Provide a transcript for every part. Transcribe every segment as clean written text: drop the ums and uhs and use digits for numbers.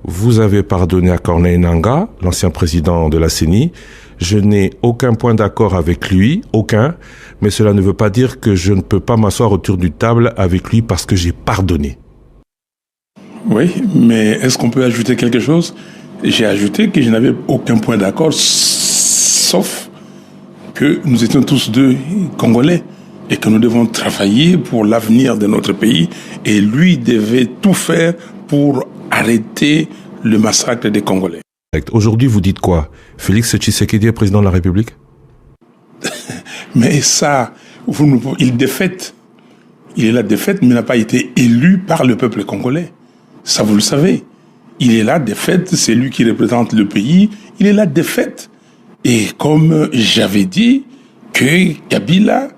Vous avez pardonné à Corneille Nangaa, l'ancien président de la CENI. Je n'ai aucun point d'accord avec lui, aucun, mais cela ne veut pas dire que je ne peux pas m'asseoir autour d'une table avec lui parce que j'ai pardonné. Oui, mais est-ce qu'on peut ajouter quelque chose? J'ai ajouté que je n'avais aucun point d'accord, sauf que nous étions tous deux Congolais et que nous devons travailler pour l'avenir de notre pays, et lui devait tout faire pour arrêter le massacre des Congolais. Aujourd'hui, vous dites quoi? Félix Tshisekedi est président de la République? Mais ça, il défaite. Il est la défaite, mais n'a pas été élu par le peuple congolais. Ça, vous le savez. Il est la défaite, c'est lui qui représente le pays. Il est la défaite. Et comme j'avais dit que Kabila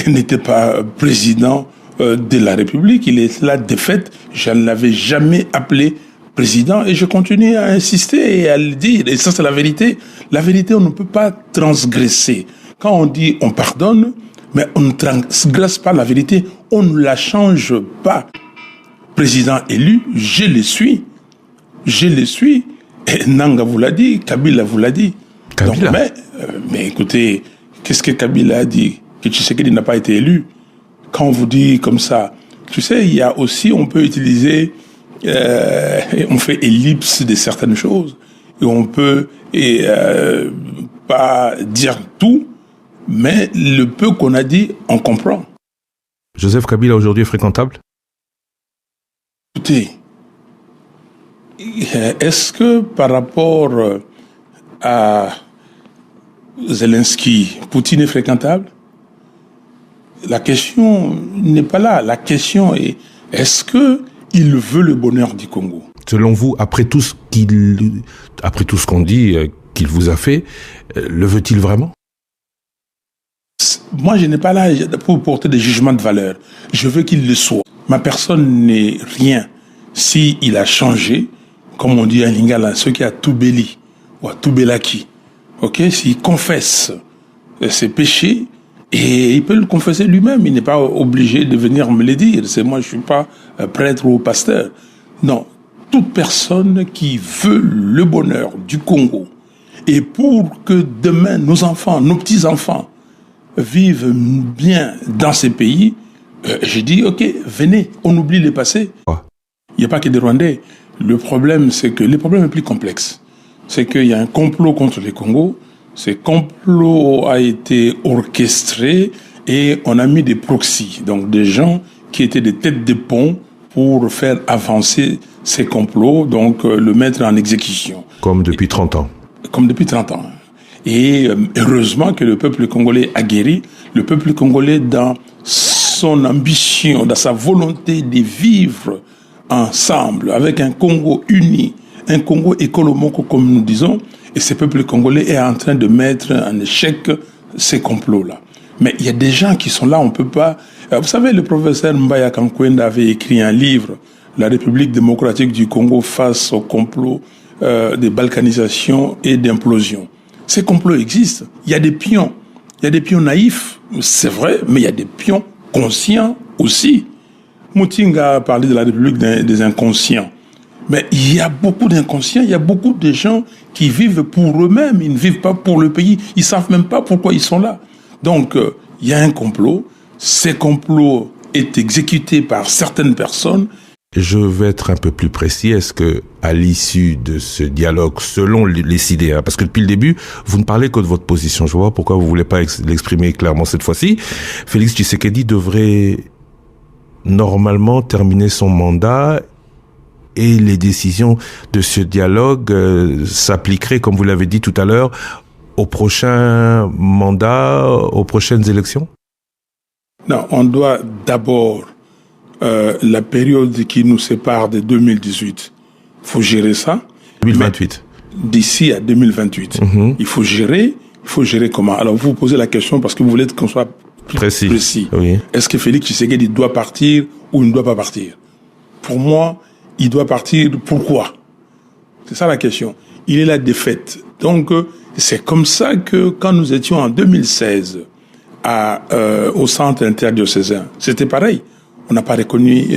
n'était pas président de la République, il est la défaite, je ne l'avais jamais appelé président, et je continue à insister et à le dire. Et ça, c'est la vérité. La vérité, on ne peut pas transgresser. Quand on dit on pardonne, mais on ne transgresse pas la vérité, on ne la change pas. Président élu, je le suis. Je le suis. Et Nangaa vous l'a dit, Kabila vous l'a dit. Kabila. Donc, mais écoutez, qu'est-ce que Kabila a dit? Que Tshisekedi n'a pas été élu. Quand on vous dit comme ça, tu sais, il y a aussi, on peut utiliser, on fait ellipse de certaines choses. Et on peut pas dire tout, mais le peu qu'on a dit, on comprend. Joseph Kabila aujourd'hui est fréquentable? Écoutez, est-ce que par rapport à Zelensky, Poutine est fréquentable? La question n'est pas là. La question est, est-ce qu'il veut le bonheur du Congo? Selon vous, après tout ce qu'on dit qu'il vous a fait, le veut-il vraiment? Moi, je n'ai pas là pour porter des jugements de valeur. Je veux qu'il le soit. Ma personne n'est rien. S'il a changé, comme on dit en lingala, ce qui a tout béli, ou a tout bélaki, ok, s'il confesse ses péchés, et il peut le confesser lui-même, il n'est pas obligé de venir me le dire. Moi, je ne suis pas prêtre ou pasteur. Non, toute personne qui veut le bonheur du Congo, et pour que demain, nos enfants, nos petits-enfants, vivent bien dans ces pays, je dis, ok, venez, on oublie le passé. Il n'y a pas que des Rwandais. Le problème est plus complexe. C'est qu'il y a un complot contre le Congo. Ce complot a été orchestré et on a mis des proxys, donc des gens qui étaient des têtes de pont pour faire avancer ces complots, donc le mettre en exécution. Comme depuis 30 ans. Comme depuis 30 ans. Et heureusement que le peuple congolais a guéri. Le peuple congolais, dans son ambition, dans sa volonté de vivre ensemble, avec un Congo uni, un Congo écolomoko, comme nous disons, et ce peuple congolais est en train de mettre en échec ces complots-là. Mais il y a des gens qui sont là, on ne peut pas... Vous savez, le professeur Mbaya Kankwenda avait écrit un livre, La République démocratique du Congo face au complot de balkanisation et d'implosion. Ces complots existent. Il y a des pions. Il y a des pions naïfs, c'est vrai, mais il y a des pions conscients aussi. Moutinga a parlé de la République des inconscients. Mais il y a beaucoup d'inconscients, il y a beaucoup de gens qui vivent pour eux-mêmes, ils ne vivent pas pour le pays, ils ne savent même pas pourquoi ils sont là. Donc, il y a un complot, ce complot est exécuté par certaines personnes. Je vais être un peu plus précis. Est-ce que, à l'issue de ce dialogue, selon les idées, parce que depuis le début, vous ne parlez que de votre position, je vois pourquoi vous ne voulez pas l'exprimer clairement cette fois-ci, Félix Tshisekedi devrait normalement terminer son mandat et les décisions de ce dialogue s'appliqueraient, comme vous l'avez dit tout à l'heure, au prochain mandat, aux prochaines élections? Non, on doit d'abord, la période qui nous sépare de 2018, il faut gérer ça. 2028. D'ici à 2028. Il faut gérer comment? Alors vous posez la question parce que vous voulez qu'on soit précis. Oui. Est-ce que Félix Tshisekedi doit partir ou il ne doit pas partir? Pour moi, il doit partir. Pourquoi? C'est ça la question. Il est la défaite. Donc, c'est comme ça que quand nous étions en 2016 au centre interdiocésain, c'était pareil. On n'a pas reconnu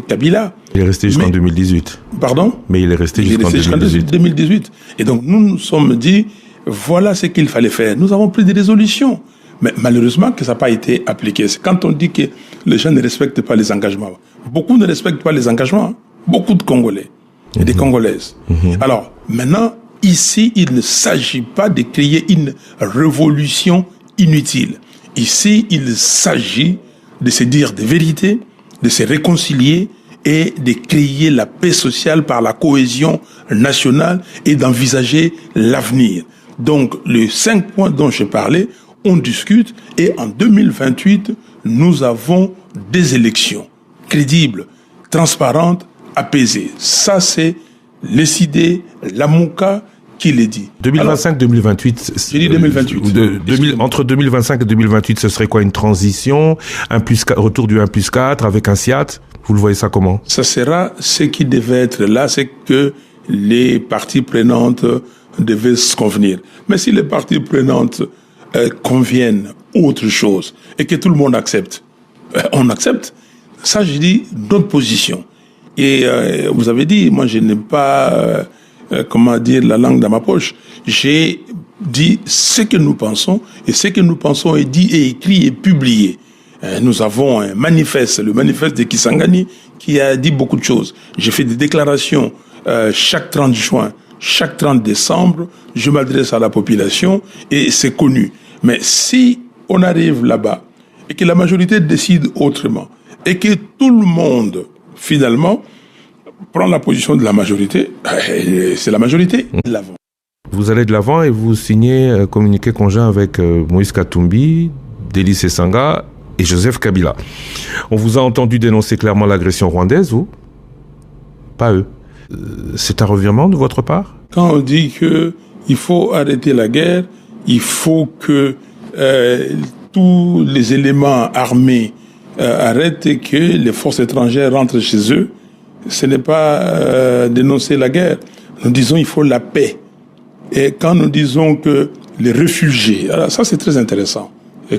Kabila. Il est resté jusqu'en 2018. Pardon? Mais il est resté jusqu'en 2018. Et donc, nous nous sommes dit, voilà ce qu'il fallait faire. Nous avons pris des résolutions. Mais malheureusement, que ça n'a pas été appliqué. C'est quand on dit que les gens ne respectent pas les engagements. Beaucoup ne respectent pas les engagements. Hein. Beaucoup de Congolais et des Congolaises. Alors, maintenant, ici, il ne s'agit pas de créer une révolution inutile. Ici, il s'agit de se dire des vérités, de se réconcilier et de créer la paix sociale par la cohésion nationale et d'envisager l'avenir. Donc, les 5 points dont je parlais, on discute et en 2028, nous avons des élections crédibles, transparentes, apaisées. Ça, c'est les idées, la Mouka qui les dit. 2025-2028. J'ai dit 2028. Entre 2025 et 2028, ce serait quoi, une transition, retour du 1+4 avec un SIAT? Vous le voyez ça comment? Ça sera ce qui devait être là, c'est que les parties prenantes devaient se convenir. Mais si les parties prenantes conviennent autre chose et que tout le monde accepte, on accepte. Ça, je dis notre position. Et vous avez dit, moi je n'ai pas, comment dire, la langue dans ma poche. J'ai dit ce que nous pensons et ce que nous pensons est dit et écrit et publié. Nous avons un manifeste, le manifeste de Kisangani, qui a dit beaucoup de choses. J'ai fait des déclarations chaque 30 juin, chaque 30 décembre, je m'adresse à la population et c'est connu. Mais si on arrive là-bas et que la majorité décide autrement et que tout le monde, finalement, prend la position de la majorité, c'est la majorité de l'avant. Vous allez de l'avant et vous signez un communiqué conjoint avec Moïse Katumbi, Delis Esanga et Joseph Kabila. On vous a entendu dénoncer clairement l'agression rwandaise, vous? Pas eux. C'est un revirement de votre part? Quand on dit qu'il faut arrêter la guerre, il faut que tous les éléments armés arrêtent et que les forces étrangères rentrent chez eux, ce n'est pas dénoncer la guerre. Nous disons qu'il faut la paix. Et quand nous disons que les réfugiés, alors ça c'est très intéressant,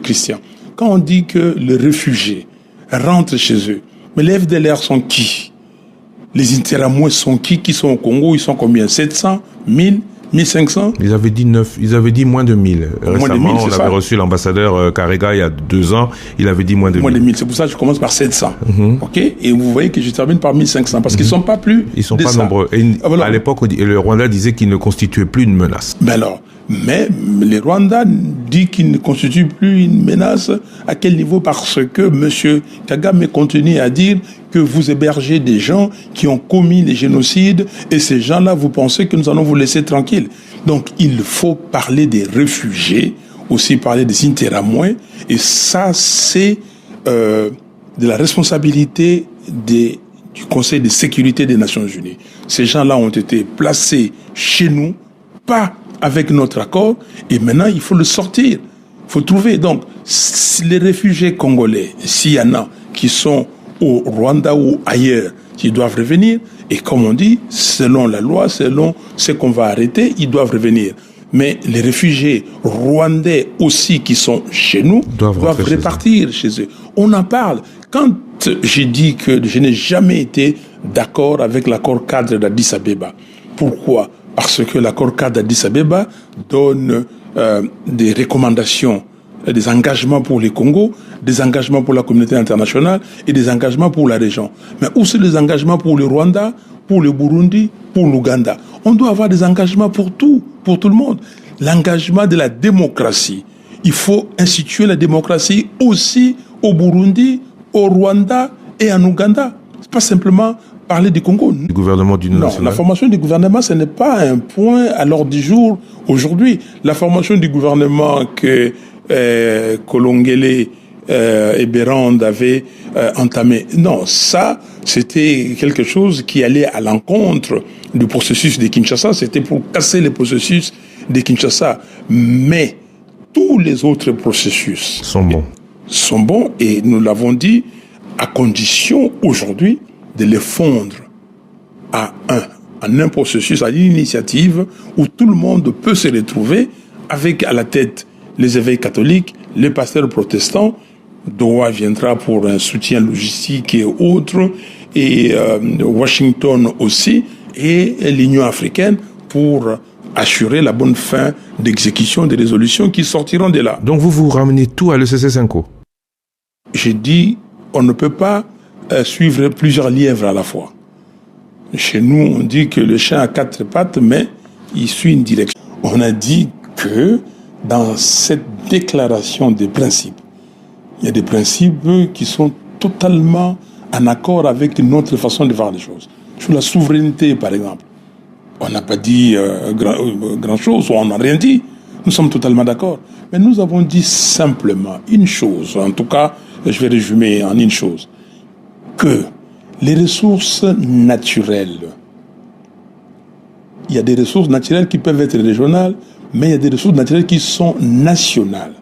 Christian, quand on dit que les réfugiés rentrent chez eux, mais les FDLR sont qui? Les Interamoués sont qui sont au Congo? Ils sont combien? 700, 1000, 1500? Ils avaient dit moins de 1000. Récemment, on avait reçu l'ambassadeur Karega il y a 2 ans, il avait dit moins de 1000. Moins de 1000, c'est pour ça que je commence par 700. Ok? Et vous voyez que je termine par 1500, parce qu'ils ne sont pas plus. Ils ne sont pas nombreux. Et voilà. À l'époque, le Rwanda disait qu'il ne constituait plus une menace. Ben alors, mais les Rwandais disent qu'il ne constitue plus une menace. À quel niveau? Parce que M. Kagame continue à dire que vous hébergez des gens qui ont commis les génocides et ces gens-là, vous pensez que nous allons vous laisser tranquilles. Donc, il faut parler des réfugiés, aussi parler des Interamoués. Et ça, c'est de la responsabilité du Conseil de sécurité des Nations Unies. Ces gens-là ont été placés chez nous, pas avec notre accord, et maintenant il faut le sortir. Il faut trouver. Donc, les réfugiés congolais, s'il y en a qui sont au Rwanda ou ailleurs, ils doivent revenir, et comme on dit, selon la loi, selon ce qu'on va arrêter, ils doivent revenir. Mais les réfugiés rwandais aussi qui sont chez nous doivent repartir chez eux. On en parle. Quand j'ai dit que je n'ai jamais été d'accord avec l'accord cadre d'Addis Abeba, pourquoi? Parce que l'accord cadre d'Addis Abeba donne des recommandations, des engagements pour les Congos, des engagements pour la communauté internationale et des engagements pour la région. Mais où sont les engagements pour le Rwanda, pour le Burundi, pour l'Ouganda? On doit avoir des engagements pour tout le monde. L'engagement de la démocratie. Il faut instituer la démocratie aussi au Burundi, au Rwanda et en Ouganda. C'est pas simplement parler du Congo. Du gouvernement d'union nationale. La formation du gouvernement, ce n'est pas un point à l'ordre du jour aujourd'hui. La formation du gouvernement que Kolongele et Bérande avaient entamé, non, ça, c'était quelque chose qui allait à l'encontre du processus de Kinshasa. C'était pour casser le processus de Kinshasa. Mais tous les autres processus sont bons et nous l'avons dit, à condition aujourd'hui de les fondre en un processus, à l'initiative où tout le monde peut se retrouver avec à la tête les évêques catholiques, les pasteurs protestants. Doha viendra pour un soutien logistique et autres, et Washington aussi, et l'Union africaine pour assurer la bonne fin d'exécution des résolutions qui sortiront de là. Donc vous ramenez tout à l'ECC-5O? J'ai dit, on ne peut pas suivre plusieurs lièvres à la fois. Chez nous, on dit que le chien a 4 pattes, mais il suit une direction. On a dit que dans cette déclaration des principes, il y a des principes qui sont totalement en accord avec notre façon de voir les choses. Sur la souveraineté, par exemple, on n'a pas dit grand-chose, ou on n'a rien dit. Nous sommes totalement d'accord. Mais nous avons dit simplement une chose, en tout cas, je vais résumer en une chose, que les ressources naturelles, il y a des ressources naturelles qui peuvent être régionales, mais il y a des ressources naturelles qui sont nationales.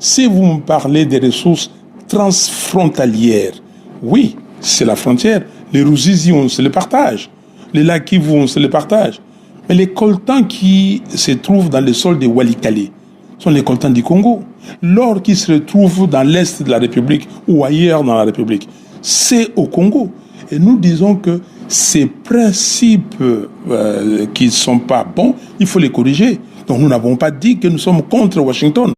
Si vous me parlez des ressources transfrontalières, oui, c'est la frontière. Les Ruzizi, on se les partage. Les lacs Kivu, on se les partage. Mais les coltans qui se trouvent dans le sol de Walikale sont les coltans du Congo. L'or qui se retrouve dans l'est de la République ou ailleurs dans la République, c'est au Congo. Et nous disons que ces principes qui ne sont pas bons, il faut les corriger. Donc nous n'avons pas dit que nous sommes contre Washington.